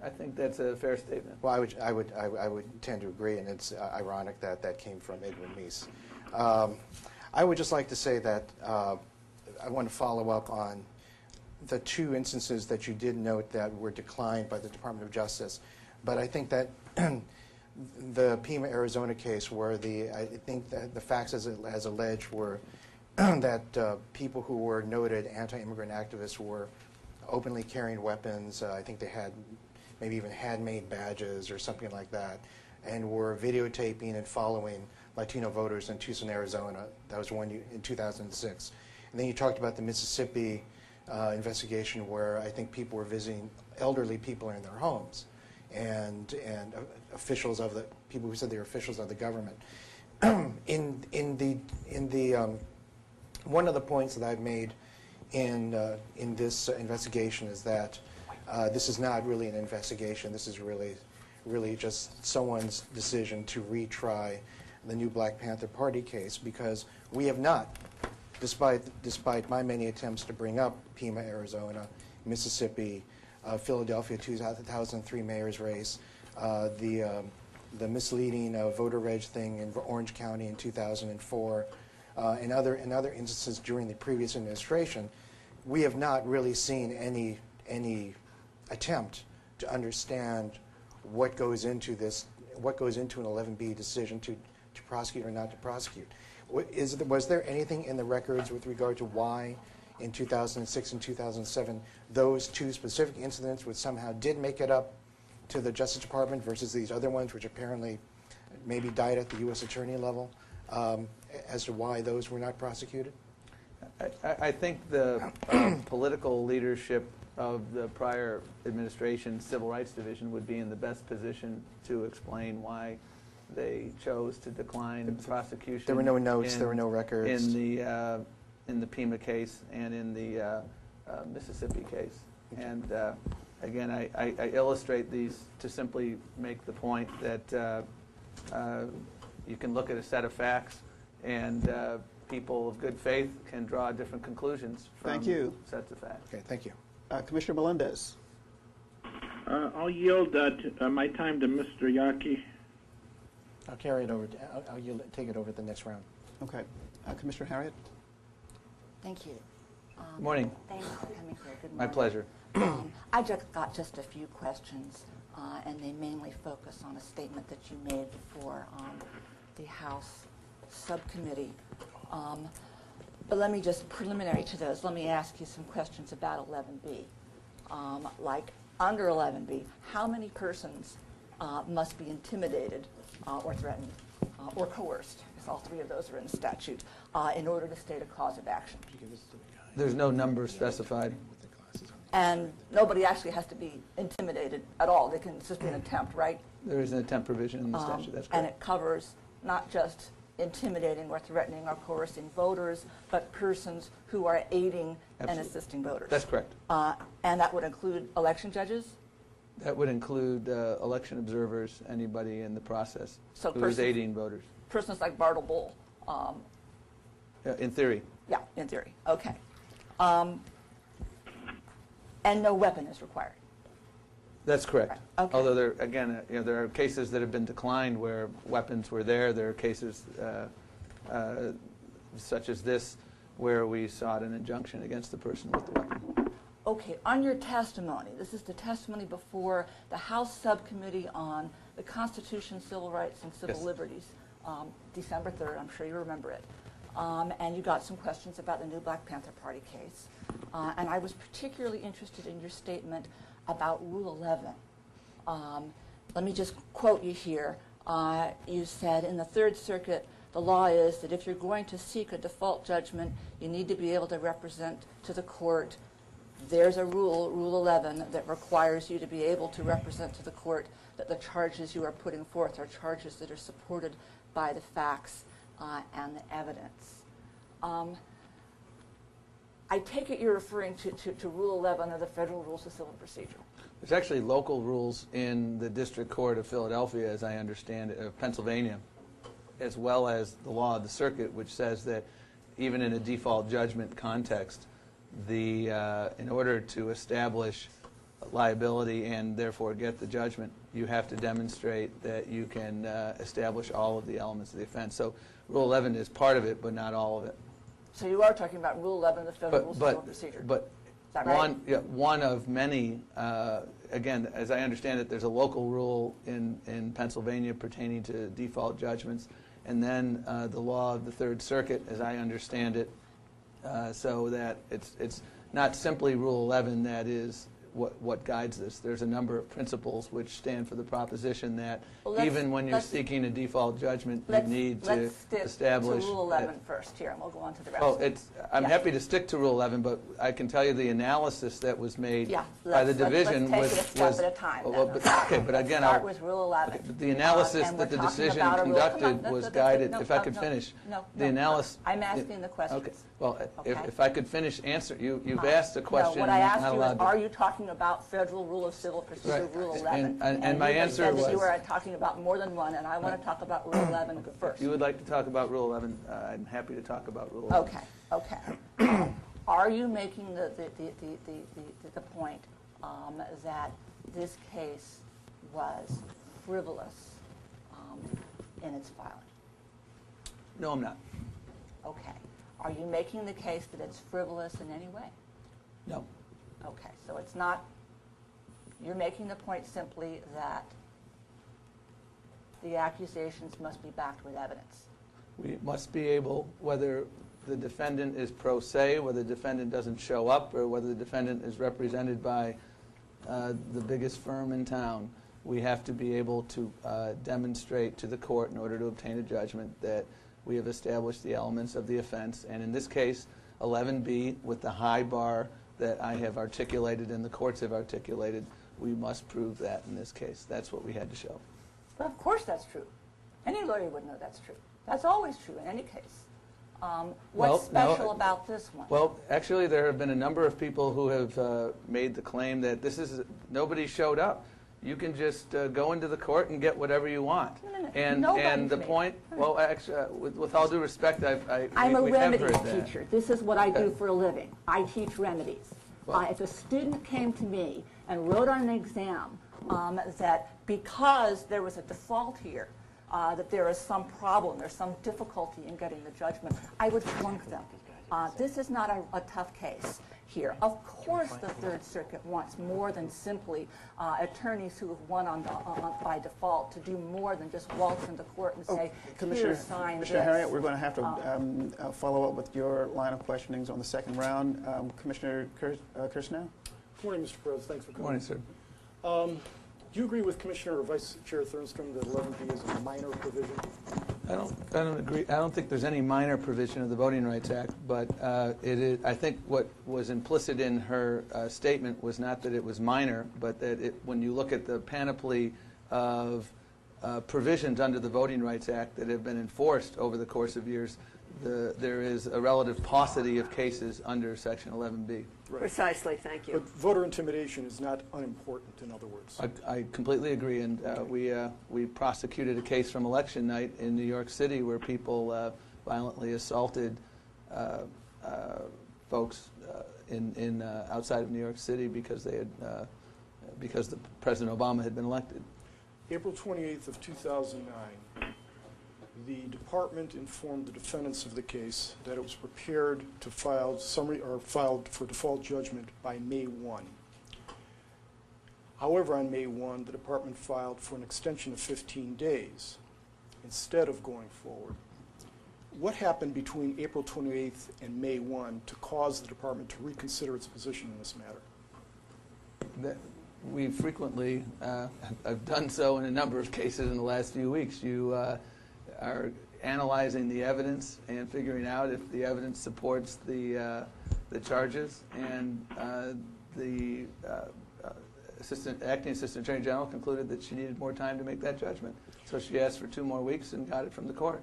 I think that's a fair statement. Well, I would tend to agree, and it's ironic that that came from Edwin Meese. I would just like to say that I want to follow up on the two instances that you did note that were declined by the Department of Justice. But I think that the Pima, Arizona case, where I think that the facts as alleged were that people who were noted anti-immigrant activists were openly carrying weapons. I think they had maybe even handmade badges or something like that, and were videotaping and following Latino voters in Tucson, Arizona. That was one in 2006. And then you talked about the Mississippi investigation, where I think people were visiting elderly people in their homes, and officials of the people who said they were officials of the government. One of the points that I've made in this investigation is that this is not really an investigation. This is really just someone's decision to retry the new Black Panther Party case, because we have not, despite my many attempts to bring up Pima, Arizona, Mississippi, Philadelphia 2003 mayor's race, the misleading voter reg thing in Orange County in 2004, and other instances during the previous administration, we have not really seen any attempt to understand what goes into an 11B decision to prosecute or not to prosecute. Was there anything in the records with regard to why in 2006 and 2007 those two specific incidents which somehow did make it up to the Justice Department versus these other ones which apparently maybe died at the U.S. Attorney level, as to why those were not prosecuted? I think the political leadership of the prior administration Civil Rights Division would be in the best position to explain why they chose to decline prosecution. There were no notes, there were no records. In the Pima case and in the Mississippi case. And again, I illustrate these to simply make the point that you can look at a set of facts, and people of good faith can draw different conclusions from sets of facts. Okay, thank you. Commissioner Melendez. I'll yield my time to Mr. Yaki. I'll carry it over. I'll take it over the next round. Okay. Commissioner Harriet. Thank you. Morning. Thanks for coming here. Good morning. My pleasure. I just got just a few questions, and they mainly focus on a statement that you made before the House subcommittee. But let me just, preliminary to those, let me ask you some questions about 11B. Like under 11B, how many persons must be intimidated or threatened or coerced, because all three of those are in the statute, in order to state a cause of action? There's no number specified. And nobody actually has to be intimidated at all. They can just be an attempt, right? There is an attempt provision in the statute, that's correct. And it covers not just intimidating or threatening or coercing voters, but persons who are aiding and assisting voters. That's correct. And that would include election judges? That would include election observers, anybody in the process who is aiding voters. Persons like Bartle Bull? In theory. Yeah, in theory. Okay. And no weapon is required? That's correct. Right. Okay. Although there are cases that have been declined where weapons were there. There are cases such as this where we sought an injunction against the person with the weapon. Okay. On your testimony, this is the testimony before the House Subcommittee on the Constitution, Civil Rights, and Civil Liberties, December 3rd. I'm sure you remember it. And you got some questions about the new Black Panther Party case. And I was particularly interested in your statement about Rule 11. Let me just quote you here. You said, in the Third Circuit, the law is that if you're going to seek a default judgment, you need to be able to represent to the court. There's a rule, Rule 11, that requires you to be able to represent to the court that the charges you are putting forth are charges that are supported by the facts and the evidence. I take it you're referring to Rule 11 of the Federal Rules of Civil Procedure. There's actually local rules in the District Court of Philadelphia, as I understand it, of Pennsylvania, as well as the law of the circuit, which says that even in a default judgment context, in order to establish liability and therefore get the judgment, you have to demonstrate that you can establish all of the elements of the offense. So Rule 11 is part of it, but not all of it. So you are talking about Rule 11 of the Federal Rules of Civil Procedure. But Is that right? one of many, again, as I understand it, there's a local rule in Pennsylvania pertaining to default judgments, and then the law of the Third Circuit, as I understand it, so that it's not simply Rule 11 that is what guides this. There's a number of principles which stand for the proposition that even when you're seeking a default judgment, you need to establish. Let's stick to Rule 11 first here, and we'll go on to the rest. Oh, I'm happy to stick to Rule 11, but I can tell you the analysis that was made by the division let's take it a step was. at a time. But again, start with Rule 11. Okay, but the analysis And that the we're talking decision about a rule- conducted come on, was guided. no, If I no, could no, finish, no, the analysis. I'm asking the questions. Okay. Well, Okay. if I could finish answer, you've asked a question. No, what I I'm asked not you allowed is, to. are you talking about Federal Rule of Civil Procedure, Right. Rule 11? And my answer you said that you was- were talking about more than one, and I want to talk about Rule 11 first. If you would like to talk about Rule 11, I'm happy to talk about Rule 11. Okay. Are you making the point that this case was frivolous in its filing? No, I'm not. Okay. Are you making the case that it's frivolous in any way? No. Okay, so it's not, you're making the point simply that the accusations must be backed with evidence. We must be able, whether the defendant is pro se, whether the defendant doesn't show up, or whether the defendant is represented by the biggest firm in town, we have to be able to demonstrate to the court in order to obtain a judgment that we have established the elements of the offense. And in this case, 11B, with the high bar that I have articulated and the courts have articulated, we must prove that in this case. That's what we had to show. But of course that's true. Any lawyer would know that's true. That's always true in any case. What's special about this one? Well, actually, there have been a number of people who have made the claim that nobody showed up. You can just go into the court and get whatever you want. No. And the point, well, actually, with all due respect, I'm a we have remedies heard that. teacher. This is what I do for a living. I teach remedies. Well- If a student came to me and wrote on an exam that because there was a default here, that there is some problem, there's some difficulty in getting the judgment, I would flunk them. This is not a tough case here. Of course the Third Circuit wants more than simply attorneys who have won by default to do more than just waltz into court and say, here, sign this. Commissioner Harriet, we're going to have to follow up with your line of questionings on the second round. Commissioner Kirsnow? Good morning, Mr. Perez. Thanks for Good morning, coming. sir. Do you agree with Commissioner or Vice Chair Thurmstrom that 11B is a minor provision? I don't agree. I don't think there's any minor provision of the Voting Rights Act, but it is. I think what was implicit in her statement was not that it was minor, but that when you look at the panoply of provisions under the Voting Rights Act that have been enforced over the course of years, there is a relative paucity of cases under Section 11B. Right. Precisely, thank you. But voter intimidation is not unimportant, in other words. I completely agree, and we prosecuted a case from election night in New York City where people violently assaulted folks in outside of New York City because they had because President Obama had been elected. April 28th of 2009, the department informed the defendants of the case that it was prepared to file filed for default judgment by May 1. However, on May 1, the department filed for an extension of 15 days instead of going forward. What happened between April 28th and May 1 to cause the department to reconsider its position in this matter? We frequently have done so in a number of cases in the last few weeks. You are analyzing the evidence and figuring out if the evidence supports the charges, and the acting assistant attorney general concluded that she needed more time to make that judgment. So she asked for 2 more weeks and got it from the court.